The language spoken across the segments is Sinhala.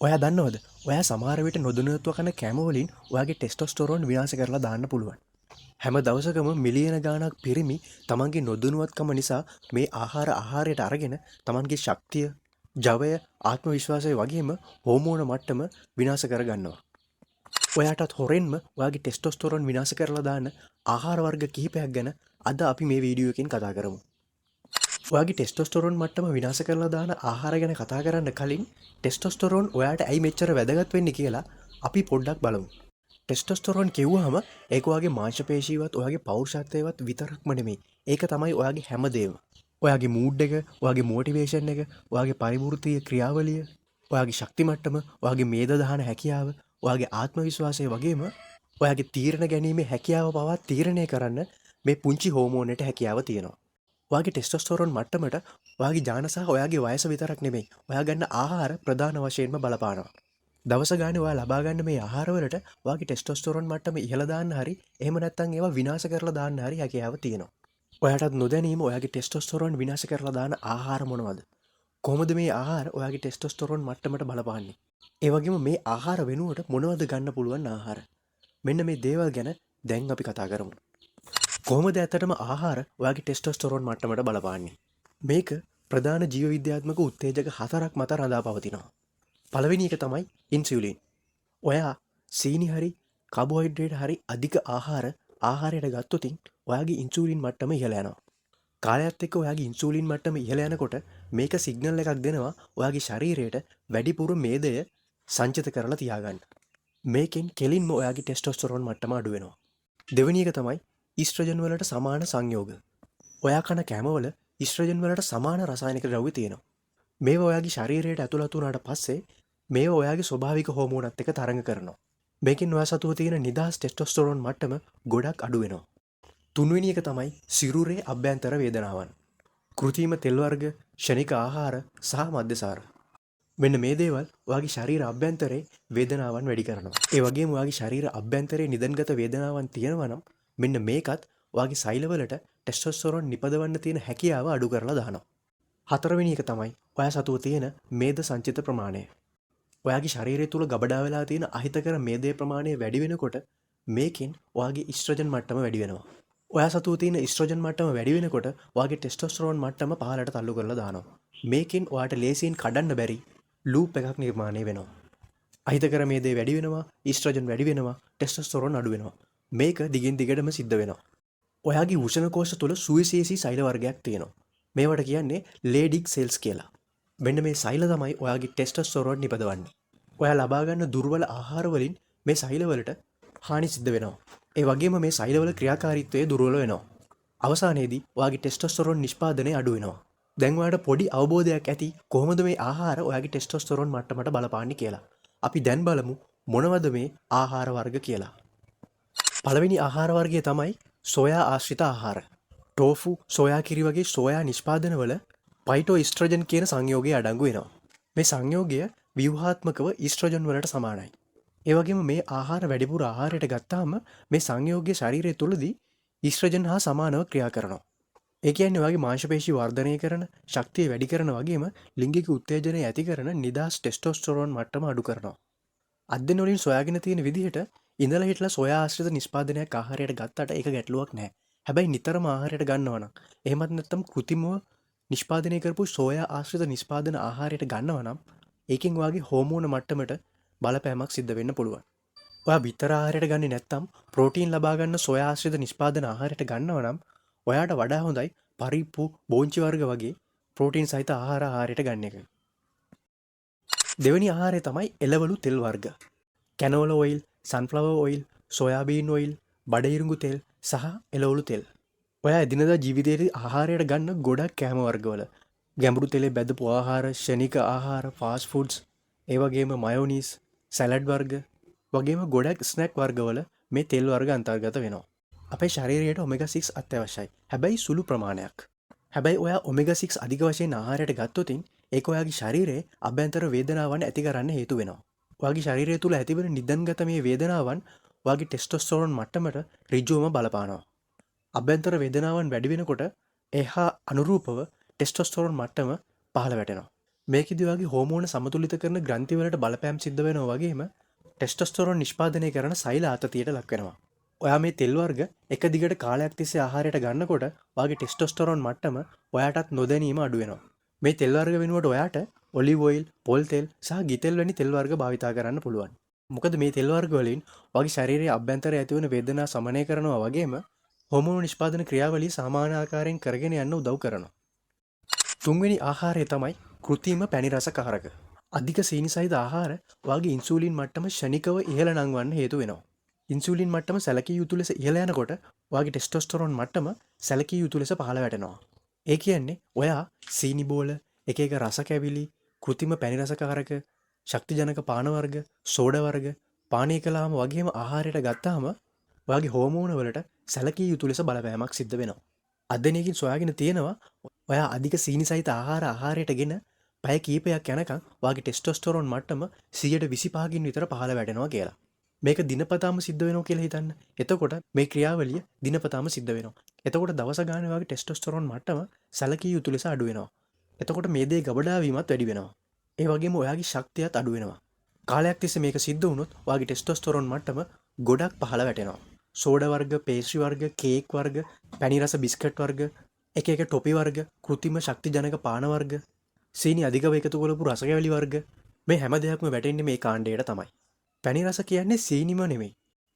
ඔයා දන්නවද? ඔයා සමහර විට නොදැනුවත්ව කන කැම වලින් ඔයාගේ ටෙස්ටොස්ටෙරෝන් විනාශ කරලා දාන්න පුළුවන්. හැම දවසකම මිලියන ගාණක් පිරිමි තමන්ගේ නොදැනුවත්කම නිසා මේ ආහාරයට අරගෙන තමන්ගේ ශක්තිය, ජවය, ආත්ම විශ්වාසය වගේම හෝමෝන මට්ටම විනාශ කරගන්නවා. ඔයාටත් හොරෙන්ම ඔයාගේ ටෙස්ටොස්ටෙරෝන් විනාශ කරලා දාන ආහාර වර්ග කිහිපයක් ගැන අද අපි මේ වීඩියෝ එකකින් කතා කරමු. ඔයාගේ ටෙස්ටොස්ටෙරෝන් මට්ටම විනාශ කරලා දාන ආහාර ගැන කතා කරන්න කලින් ටෙස්ටොස්ටෙරෝන් ඔයාට ඇයි මෙච්චර වැදගත් වෙන්නේ කියලා අපි පොඩ්ඩක් බලමු. ටෙස්ටොස්ටෙරෝන් කිව්වහම ඒක ඔයාගේ මාංශපේශීවත් ඔයාගේ පෞරුෂත්වයවත් විතරක්ම නෙමෙයි. ඒක තමයි ඔයාගේ හැමදේම. ඔයාගේ මූඩ් එක, ඔයාගේ මොටිවේෂන් එක, ඔයාගේ පරිවෘත්තීය ක්‍රියාවලිය, ඔයාගේ ශක්ති මට්ටම, ඔයාගේ මේද දහන හැකියාව, ඔයාගේ ආත්ම විශ්වාසය වගේම ඔයාගේ තීරණ ගැනීමේ හැකියාව පවා තීරණය කරන්න මේ පුංචි හෝමෝනට හැකියාව තියෙනවා. ඔයාගේ ටෙස්ටොස්ටෙරෝන් මට්ටමට ඔයාගේ ජාන සහ ඔයාගේ වයස විතරක් නෙමෙයි ඔයා ගන්න ආහාර ප්‍රධාන වශයෙන්ම බලපානවා. දවස ගානේ ඔයා ලබා ගන්න මේ ආහාරවලට ඔයාගේ ටෙස්ටොස්ටෙරෝන් මට්ටම ඉහළ දාන්න හරි එහෙම නැත්නම් ඒවා විනාශ කරලා දාන්න හරි හැකියාව තියෙනවා. ඔයාටත් නොදැනීම ඔයාගේ ටෙස්ටොස්ටෙරෝන් විනාශ කරලා දාන ආහාර මොනවද? කොහොමද මේ ආහාර ඔයාගේ ටෙස්ටොස්ටෙරෝන් මට්ටමට බලපාන්නේ? ඒ වගේම මේ ආහාර වෙනුවට මොනවද ගන්න පුළුවන් ආහාර? මෙන්න මේ දේවල් ගැන දැන් අපි කතා කරමු. කොහොමද ඇත්තටම ආහාර ඔයාගේ ටෙස්ටොස්ටෙරෝන් මට්ටමට බලපාන්නේ? මේක ප්‍රධාන ජීව විද්‍යාත්මක උත්තේජක 4ක් මත රඳා පවතිනවා. පළවෙනි එක තමයි ඉන්සියුලින්. ඔයා සීනි හරි කාබෝහයිඩ්‍රේට් හරි අධික ආහාරයට ගත්තොතින් ඔයාගේ ඉන්සුලින් මට්ටම ඉහළ යනවා. කාලයත් එක්ක ඔයාගේ ඉන්සුලින් මට්ටම ඉහළ යනකොට මේක සිග්නල් එකක් දෙනවා ඔයාගේ ශරීරයට වැඩිපුර මේදය සංචිත කරලා තියාගන්න. මේකෙන් කෙලින්ම ඔයාගේ ටෙස්ටොස්ටෙරෝන් මට්ටම අඩු වෙනවා. දෙවෙනි එක තමයි ඊස්ට්‍රජන් වලට සමාන සංයෝග. ඔයා කන කැමවල ඊස්ට්‍රජන් වලට සමාන රසායනික ද්‍රව්‍ය තියෙනවා. මේවා ඔයාගේ ශරීරයට ඇතුළත් වුණාට පස්සේ මේවා ඔයාගේ ස්වභාවික හෝමෝනත් එක්ක තරඟ කරනවා. මේකෙන් ඔයා සතුව තියෙන නිදහස් ටෙස්ටොස්ටෙරෝන් මට්ටම ගොඩක් අඩු වෙනවා. තුන්වෙනි එක තමයි සිරුරේ අභ්‍යන්තර වේදනාවන්. කෘත්‍රිම තෙල් වර්ග, ක්ෂණික ආහාර සහ මද්යසාර. මෙන්න මේ දේවල් ඔයාගේ ශරීර අභ්‍යන්තරේ වේදනාවන් වැඩි කරනවා. ඒ වගේම ඔයාගේ ශරීර අභ්‍යන්තරේ නිදන්ගත වේදනාවන් තියෙනවා නම් මෙන්න මේකත් ඔයාගේ සෛලවලට ටෙස්ටොස්ටෙරෝන් නිපදවන්න තියෙන හැකියාව අඩු කරලා දානවා. හතරවෙනි එක තමයි ඔයා සතුව තියෙන මේද සංචිත ප්‍රමාණය. ඔයාගේ ශරීරය තුල ගබඩා වෙලා තියෙන අහිතකර මේදේ ප්‍රමාණය වැඩි වෙනකොට මේකෙන් ඔයාගේ ඊස්ට්‍රජන් මට්ටම වැඩි වෙනවා. ඔයා සතුව තියෙන ඊස්ට්‍රජන් මට්ටම වැඩි වෙනකොට ඔයාගේ ටෙස්ටොස්ටෙරෝන් මට්ටම පහළට තල්ලු කරලා දානවා. මේකෙන් ඔයාට ලේසියෙන් කඩන්න බැරි ලූප් එකක් නිර්මාණය වෙනවා. අහිතකර මේදේ වැඩි වෙනවා, ඊස්ට්‍රජන් වැඩි වෙනවා, ටෙස්ටොස්ටෙරෝන් අඩු වෙනවා. මේක දිගින් දිගටම සිද්ධ වෙනවා. ඔයාගේ වෘෂණ කෝෂ තුළ සුවිශේෂී සෛල වර්ගයක් තියෙනවා. මේවට කියන්නේ ලේඩික් සෙල්ස් කියලා. මෙන්න මේ සෛල තමයි ඔයාගේ ටෙස්ටොස්ටෙරෝන් නිපදවන්නේ. ඔයා ලබා ගන්න දුර්වල ආහාර වලින් මේ සෛලවලට හානි සිද්ධ වෙනවා. ඒ වගේම මේ සෛලවල ක්‍රියාකාරීත්වය දුර්වල වෙනවා. අවසානයේදී ඔයාගේ ටෙස්ටොස්ටෙරෝන් නිෂ්පාදනය අඩු වෙනවා. දැන් ඔයාට පොඩි අවබෝධයක් ඇති කොහොමද මේ ආහාර ඔයාගේ ටෙස්ටොස්ටෙරෝන් මට්ටමට බලපාන්නේ කියලා. අපි දැන් බලමු මොනවද මේ ආහාර වර්ග කියලා. පළවෙනි ආහාර වර්ගය තමයි සෝයා ආශ්‍රිත ආහාර. ටෝෆු, සෝයා කිරි වගේ සෝයා නිෂ්පාදනවල ෆයිටෝ ඊස්ට්‍රජන් කියන සංයෝගය අඩංගු වෙනවා. මේ සංයෝගය ව්‍යුහාත්මකව ඊස්ට්‍රජන් වලට සමානයි. ඒ වගේම මේ ආහාර වැඩිපුර ආහාරයට ගත්තාම මේ සංයෝගය ශරීරය තුළදී ඊස්ට්‍රජන් හා සමානව ක්‍රියා කරනවා. ඒ කියන්නේ ඔයාගේ මාංශපේශී වර්ධනය කරන, ශක්තිය වැඩි කරන වගේම ලිංගික උත්තේජනය ඇති කරන නිදහස් ටෙස්ටොස්ටෙරෝන් මට්ටම අඩු කරනවා. අද්දෙන් වලින් සොයාගෙන තියෙන විදිහට ඉඳලා හිටලා සොයා ආශ්‍රිත නිෂ්පාදනයක් ආහාරයට ගත්තට ඒක ගැටලුවක් නැහැ. හැබැයි නිතරම ආහාරයට ගන්නවා නම් එහෙමත් නැත්නම් කෘතිමව නිෂ්පාදනය කරපු සෝයා ආශ්‍රිත නිෂ්පාදන ආහාරයට ගන්නවා නම් ඒකෙන් ඔයාගේ හෝමෝන මට්ටමට බලපෑමක් සිද්ධ වෙන්න පුළුවන්. ඔයා බිත්තර ආහාරයට ගන්නේ නැත්නම් ප්‍රෝටීන් ලබා ගන්න සෝයා ආශ්‍රිත නිෂ්පාදන ආහාරයට ගන්නවා නම් ඔයාට වඩා හොඳයි පරිප්පු, බෝංචි වර්ග වගේ ප්‍රෝටීන් සහිත ආහාරයට ගන්න එක. දෙවෙනි ආහාරය තමයි එළවලු තෙල් වර්ග. කැනෝලා ඔයිල්, සන්ෆ්ලවර් ඔයිල්, සෝයාබීන් ඔයිල්, බඩඉරුඟු තෙල් සහ එළවලු තෙල්. ඔයා එදිනදා ජීවිතයේ ආහාරයට ගන්න ගොඩක් කෑම වර්ගවල ගැඹුරු තෙලේ බැදපු ආහාර, ක්ෂණික ආහාර, ෆාස්ට් ෆුඩ්ස්, ඒ වගේම මයොනීස්, සැලඩ් වර්ග වගේම ගොඩක් ස්නැක් වර්ගවල මේ තෙල් වර්ග අන්තර්ගත වෙනවා. අපේ ශරීරයට ඔමෙගා 6 අත්‍යවශ්‍යයි. හැබැයි සුළු ප්‍රමාණයක්. හැබැයි ඔයා ඔමෙගා 6 අධික වශයෙන් ආහාරයට ගත්තොතින් ඒක ඔයාගේ ශරීරයේ අභ්‍යන්තර වේදනාවන් ඇති කරන්න හේතු වෙනවා. ඔයාගේ ශරීරය තුළ ඇතිවන නිදන්ගත මේ වේදනාවන් ඔයාගේ ටෙස්ටොස්ටෙරෝන් මට්ටමට ඍජුවම බලපානවා. අභ්‍යන්තර වේදනාවන් වැඩි වෙනකොට එහා අනුරූපව ටෙස්ටොස්ටෙරෝන් මට්ටම පහළ වැටෙනවා. මේකෙදි ඔයාගේ හෝමෝන සමතුලිත කරන ග්‍රන්ථිවලට බලපෑම් සිද්ධ වෙනවා වගේම ටෙස්ටොස්ටෙරෝන් නිෂ්පාදනය කරන සෛල ආතතියට ලක් වෙනවා. ඔයා මේ තෙල් වර්ග එක දිගට කාලයක් තිස්සේ ආහාරයට ගන්නකොට ඔයාගේ ටෙස්ටොස්ටෙරෝන් මට්ටම ඔයාටත් නොදැනීම අඩු වෙනවා. මේ තෙල් වර්ග වෙනුවට ඔයාට ඔලිව් ඔයිල්, පොල් තෙල් සහ ගිතෙල් වැනි තෙල් වර්ග භාවිතා කරන්න පුළුවන්. මොකද මේ තෙල් වර්ග වලින් ඔයාගේ ශරීරයේ අභ්‍යන්තරයේ ඇතිවන වේදනා සමනය කරනවා වගේම හෝමෝන නිෂ්පාදන ක්‍රියාවලිය සමාන ආකාරයෙන් කරගෙන යන්න උදව් කරනවා. තුන්වෙනි ආහාරය තමයි කෘත්‍රිම පැණි රස කාරක. අධික සීනි සහිත ආහාර ඔයාගේ ඉන්සුලින් මට්ටම ක්ෂණිකව ඉහළ නංවන්න හේතු වෙනවා. ඉන්සුලින් මට්ටම සැලකිය යුතු ලෙස ඉහළ යනකොට ඔයාගේ ටෙස්ටොස්ටෙරෝන් මට්ටම සැලකිය යුතු ලෙස පහළ වැටෙනවා. ඒ කියන්නේ ඔයා සීනි බෝල, එක එක රස කැවිලි, කෘත්‍රිම පැණි රස කාරක, ශක්තිජනක පාන වර්ග, සෝඩා වර්ග පානය කළාම වගේම ආහාරයට ගත්තාම ඔයාගේ හෝමෝන වලට සැලකිය යුතු ලෙස බලපෑමක් සිද්ධ වෙනවා. අධ්‍යයනයකින් සොයාගෙන තියෙනවා ඔයා අධික සීනි සහිත ආහාරයටගෙන පැය කීපයක් යනකම් ඔයාගේ ටෙස්ටොස්ටෙරෝන් මට්ටම 125කින් විතර පහළ වැටෙනවා කියලා. මේක දිනපතාම සිද්ධ වෙනවා කියලා හිතන්න. එතකොට මේ ක්‍රියාවලිය දිනපතාම සිද්ධ වෙනවා. එතකොට දවස ගානේ ඔයාගේ ටෙස්ටොස්ටෙරෝන් මට්ටම සැලකිය යුතු ලෙස අඩු වෙනවා. එතකොට මේ දේ ගබඩා වීමත් වැඩි වෙනවා. ඒ වගේම ඔයාගේ ශක්තියත් අඩු වෙනවා. කාලයක් තිස්සේ මේක සිද්ධ වුණොත් ඔයාගේ ටෙස්ටොස්ටෙරෝන් මට්ටම ගොඩක් පහළ වැටෙනවා. සෝඩා වර්ග, පේස්ට්‍රි වර්ග, කේක් වර්ග, පැණි රස බිස්කට් වර්ග, එක එක ටොපි වර්ග, කෘත්‍රිම ශක්තිජනක පාන වර්ග, සීනි අධිකව එකතු කරපු රස කැවිලි වර්ග මේ හැම දෙයක්ම වැටෙන්නේ මේ කාණ්ඩයට තමයි. පැණි රස කියන්නේ සීනිම නෙමෙයි.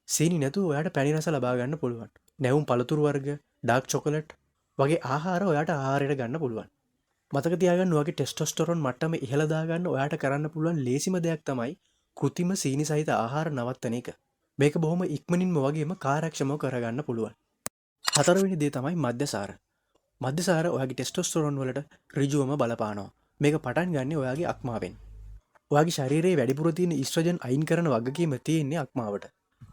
සීනි නැතුව ඔයාට පැණි රස ලබා ගන්න පුළුවන්. නැවුම් පළතුරු වර්ග, ඩාර්ක් චොකලට් වගේ ආහාර ඔයාට ආහාරයට ගන්න පුළුවන්. මතක තියාගන්න ඔයාගේ ටෙස්ටොස්ටෙරෝන් මට්ටම ඉහළ දාගන්න ඔයාට කරන්න පුළුවන් ලේසිම දෙයක් තමයි කෘත්‍රිම සීනි සහිත ආහාර නවත්තන එක. මේක බොහොම ඉක්මනින්ම වගේම කාර්යක්ෂමව කරගන්න පුළුවන්. හතරවෙනි දේ තමයි මද්යසාර. මද්යසාර ඔයාගේ ටෙස්ටොස්ටෙරෝන් වලට ඍජුවම බලපානවා. මේක පටන් ගන්න ඔයාගේ අක්මාවෙන්. ඔයාගේ ශරීරයේ වැඩිපුර තියෙන ඊස්ට්‍රජන් අයින් කරන වගකීම තියෙන්නේ අක්මාවට.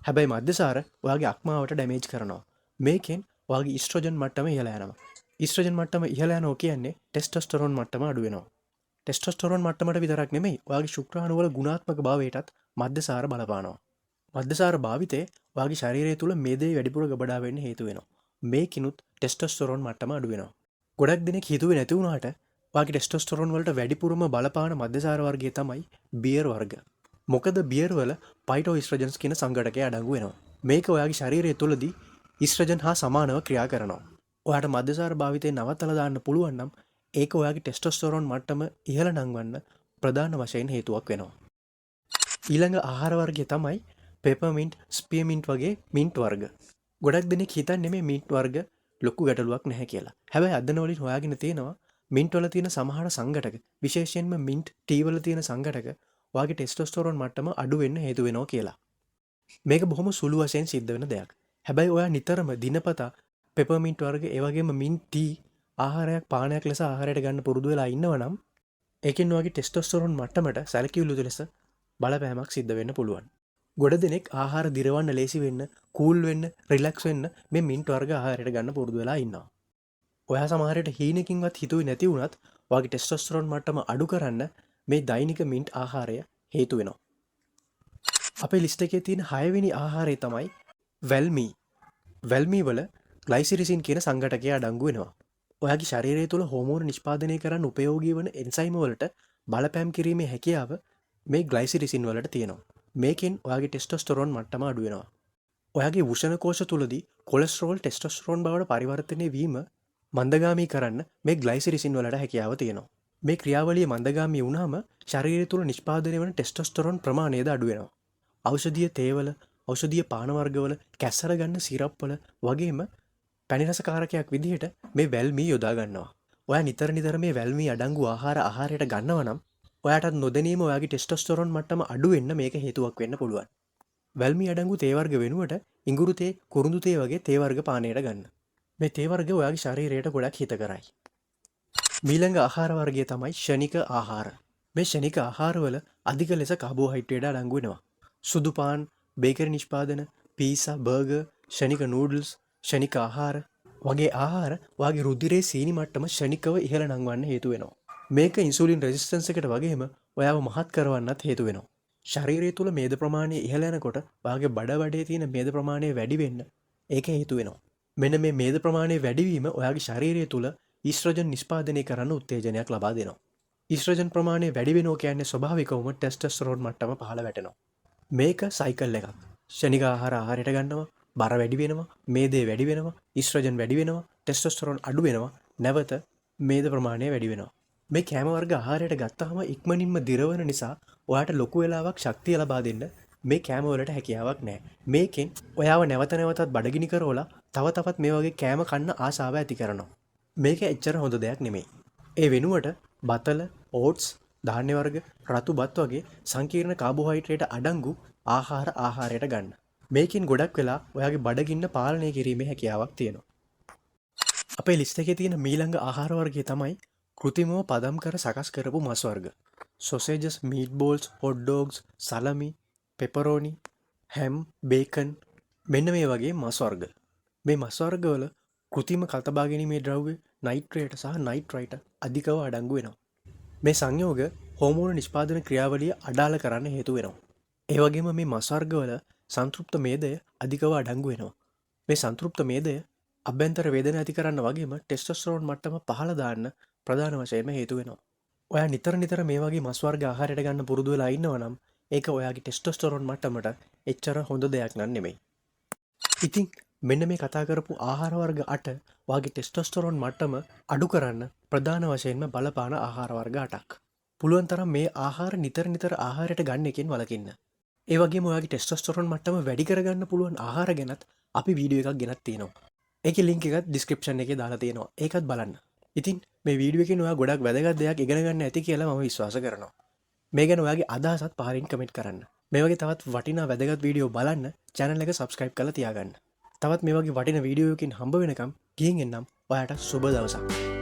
හැබැයි මද්යසාර ඔයාගේ අක්මාවට ඩැමේජ් කරනවා. මේකෙන් ඔයාගේ ඊස්ට්‍රජන් මට්ටම ඉහළ යනවා. ඊස්ට්‍රජන් මට්ටම ඉහළ යනවා කියන්නේ ටෙස්ටොස්ටෙරෝන් මට්ටම අඩු වෙනවා. ටෙස්ටොස්ටෙරෝන් මට්ටමට විතරක් නෙමෙයි ඔයාගේ ශුක්‍රාණු වල ගුණාත්මක භාවයටත් මද්යසාර බලපානවා. මද්යසාර භාවිතය ඔයාගේ ශරීරය තුළ මේ දේ වැඩිපුර ගබඩා වෙන්න හේතු වෙනවා. මේකිනුත් ටෙස්ටොස්ටෙරෝන් මට්ටම අඩු වෙනවා. ගොඩක් දෙනෙක් හිතුවේ නැති වුණාට ඔයාගේ ටෙස්ටොස්ටෙරෝන් වලට වැඩිපුරම බලපාන මද්යසාර වර්ගය තමයි බියර් වර්ග. මොකද බියර් වල ෆයිටෝ ඊස්ට්‍රජන්ස් කියන සංඝටකය අඩංගු වෙනවා. මේක ඔයාගේ ශරීරය තුළදී ඊස්ට්‍රජන් හා සමානව ක්‍රියා කරනවා. ඔයාට මද්යසාර භාවිතය නවත්තලා දාන්න පුළුවන් නම් ඒක ඔයාගේ ටෙස්ටොස්ටෙරෝන් මට්ටම ඉහළ නංවන්න ප්‍රධාන වශයෙන් හේතුවක් වෙනවා. ඊළඟ ආහාර වර්ගය තමයි පෙපර්මින්ට්, ස්පියර්මින්ට් වගේ මින්ට් වර්ග. ගොඩක් දෙනෙක් හිතන්නේ මේ මින්ට් වර්ග ලොකු ගැටලුවක් නැහැ කියලා. හැබැයි අදන වලින් හොයාගෙන තියෙනවා මින්ට් වල තියෙන සමහර සංඝටක, විශේෂයෙන්ම මින්ට් ටී වල තියෙන සංඝටක ඔයාගේ ටෙස්ටොස්ටෙරෝන් මට්ටම අඩු වෙන්න හේතු වෙනවා කියලා. මේක බොහොම සුළු වශයෙන් සිද්ධ වෙන දෙයක්. හැබැයි ඔයා නිතරම දිනපතා පෙපර්මින්ට් වර්ග ඒ වගේම මින්ට් ටී ආහාරයක් පානයක් ලෙස ආහාරයට ගන්න පුරුදු වෙලා ඉන්නවා නම් ඒකෙන් ඔයාගේ ටෙස්ටොස්ටෙරෝන් මට්ටමට සැලකිය යුතු ලෙස බලපෑමක් සිද්ධ වෙන්න පුළුවන්. ගොඩ දෙනෙක් ආහාර දිරවන්න ලේසි වෙන්න, කූල් වෙන්න, රිලැක්ස් වෙන්න මේ මින්ට් වර්ග ආහාරයට ගන්න පුරුදු වෙලා ඉන්නවා. ඔයා සමහරට හීනකින්වත් හිතුවේ නැති වුණත් ඔයාගේ ටෙස්ටොස්ටෙරෝන් මට්ටම අඩු කරන්න මේ දෛනික මින්ට් ආහාරය හේතු වෙනවා. අපේ ලිස්ට් එකේ තියෙන 6 වෙනි ආහාරය තමයි වැල්මී. වැල්මී වල ග්ලයිසිරිසින් කියන සංඝටකය අඩංගු වෙනවා. ඔයාගේ ශරීරය තුළ හෝමෝන නිෂ්පාදනය කරන්න උපයෝගී වන එන්සයිම වලට බලපෑම් කිරීමේ හැකියාව මේ ග්ලයිසිරිසින් වලට තියෙනවා. මේකෙන් ඔයාගේ ටෙස්ටොස්ටෙරෝන් මට්ටම අඩු වෙනවා. ඔයාගේ වෘෂණ කෝෂ තුලදී කොලෙස්ටරෝල් ටෙස්ටොස්ටෙරෝන් බවට පරිවර්තනය වීම මන්දගාමී කරන්න මේ ග්ලයිසිරිසින් වලට හැකියාව තියෙනවා. මේ ක්‍රියාවලිය මන්දගාමී වුණාම ශරීරය තුළ නිෂ්පාදනය වන ටෙස්ටොස්ටෙරෝන් ප්‍රමාණයද අඩු වෙනවා. ඖෂධීය තේවල, ඖෂධීය පාන වර්ගවල, කැස්සර ගන්න සිරප් වල වගේම පැණි රස කාරකයක් විදිහට මේ වැල්මී යොදා ගන්නවා. ඔයා නිතර මේ වැල්මී අඩංගු ආහාරයට ගන්නවා නම් ඔයාටත් නොදැනීම ඔයාගේ ටෙස්ටොස්ටෙරෝන් මට්ටම අඩු වෙන්න මේක හේතුවක් වෙන්න පුළුවන්. වැල්මී අඩංගු තේ වර්ග වෙනුවට ඉඟුරු තේ, කුරුඳු තේ වගේ තේ වර්ග පානයට ගන්න. මේ තේ වර්ග ඔයාගේ ශරීරයට ගොඩක් හිතකරයි. ඊළඟ ආහාර වර්ගය තමයි ක්ෂණික ආහාර. මේ ක්ෂණික ආහාරවල අධික ලෙස කාබෝහයිඩ්‍රේට් අඩංගු වෙනවා. සුදු පාන්, බේකරි නිෂ්පාදන, පීසා, බර්ගර්, ක්ෂණික නූඩල්ස්, ක්ෂණික ආහාර වගේ ආහාර ඔයාගේ රුධිරයේ සීනි මට්ටම ක්ෂණිකව ඉහළ නංවන්න හේතු වෙනවා. මේක ඉන්සුලින් රෙසිස්ටන්ස් එකට වගේම ඔයාව මහත් කරවන්නත් හේතු වෙනවා. ශරීරය තුළ මේද ප්‍රමාණය ඉහළ යනකොට ඔයාගේ බඩවැඩේ තියෙන මේද ප්‍රමාණය වැඩි වෙන්න ඒක හේතු වෙනවා. මෙන්න මේ මේද ප්‍රමාණය වැඩි වීම ඔයාගේ ශරීරය තුළ ඊස්ට්‍රජන් නිෂ්පාදනය කරන්න උත්තේජනයක් ලබා දෙනවා. ඉස්ට්‍රජන් ප්‍රමාණය වැඩි වෙනවා කියන්නේ ස්වභාවිකවම ටෙස්ටස්ටරෝන් මට්ටම පහළ වැටෙනවා. මේක සයිකල් එකක්. ෂණික ආහාර ආහාරයට ගන්නවා, බර වැඩි වෙනවා, මේදේ වැඩි වෙනවා, ඉස්ට්‍රජන් වැඩි වෙනවා, ටෙස්ටස්ටරෝන් අඩු වෙනවා, නැවත මේද ප්‍රමාණය වැඩි වෙනවා. මේ කෑම වර්ග ආහාරයට ගත්තාම ඉක්මනින්ම දිරවන නිසා ඔයාට ලොකු වෙලාවක් ශක්තිය ලබා දෙන්න මේ කෑම වලට හැකියාවක් නැහැ. මේකෙන් ඔයාව නැවත නැවතත් බඩගිනි කරවලා තව තවත් මේ වගේ කෑම කන්න ආසාව ඇති කරනවා. මේක එච්චර හොඳ දෙයක් නෙමෙයි. ඒ වෙනුවට බතල, ඕට්ස්, ධාන්‍ය වර්ග, රතු බත් වගේ සංකීර්ණ කාබෝහයිඩ්‍රේට් අඩංගු ආහාර ආහාරයට ගන්න. මේකෙන් ගොඩක් වෙලා ඔයාගේ බඩගින්න පාලනය කිරීමේ හැකියාවක් තියෙනවා. අපේ ලිස්ට් එකේ තියෙන මීළඟ ආහාර වර්ගය තමයි කෘතිමව පදම් කර සකස් කරපු මස් වර්ග. Sausages, meat balls, hot dogs, salami, pepperoni, ham, bacon මෙන්න මේ වගේ මස් වර්ග. මේ මස් වර්ගවල කෘතිම කල්තබා ගැනීමේ ද්‍රව්‍ය නයිට්‍රේට් සහ නයිට්‍රයිට අධිකව අඩංගු වෙනවා. මේ සංයෝග හෝමෝන නිෂ්පාදන ක්‍රියාවලිය අඩාල කරන්න හේතු වෙනවා. ඒ වගේම මේ මස් වර්ගවල සංතෘප්ත මේදය අධිකව අඩංගු වෙනවා. මේ සංතෘප්ත මේදය අභ්‍යන්තර වේදන ඇති කරන්න වගේම ටෙස්ටොස්ටෙරෝන් මට්ටම පහළ දාන්න ප්‍රධාන වශයෙන්ම හේතු වෙනවා. ඔයා නිතර මේ වගේ මස් වර්ග ආහාරයට ගන්න පුරුදු වෙලා ඉන්නවා නම් ඒක ඔයාගේ ටෙස්ටොස්ටෙරෝන් මට්ටමට එච්චර හොඳ දෙයක් නන් නෙමෙයි. ඉතින් මෙන්න මේ කතා කරපු ආහාර වර්ග 8 වාගේ ටෙස්ටොස්ටෙරෝන් මට්ටම අඩු කරන්න ප්‍රධාන වශයෙන්ම බලපාන ආහාර වර්ග 8ක්. පුළුවන් තරම් මේ ආහාර නිතර ආහාරයට ගන්න එකෙන් වළකින්න. ඒ වගේම ඔයාගේ ටෙස්ටොස්ටෙරෝන් මට්ටම වැඩි කරගන්න පුළුවන් ආහාර ගැනත් අපි වීඩියෝ එකක් ගෙනත් තියෙනවා. ඒකේ ලින්ක් එකත් ඩිස්ක්‍රිප්ෂන් එකේ දාලා තියෙනවා. ඒකත් බලන්න. ඉතින් මේ වීඩියෝ එකෙන් ඔයා ගොඩක් වැදගත් දෙයක් ඉගෙන ගන්න ඇති කියලා මම විශ්වාස කරනවා. මේ ගැන ඔයාගේ අදහසත් පහලින් කමෙන්ට් කරන්න. මේ වගේ තවත් වටිනා වැදගත් වීඩියෝ බලන්න channel එක subscribe කරලා තියාගන්න. තවත් මේ වගේ වටිනා වීඩියෝ එකකින් හම්බ වෙනකම් ගිහින් එන්නම්. ඔයාට සුබ දවසක්.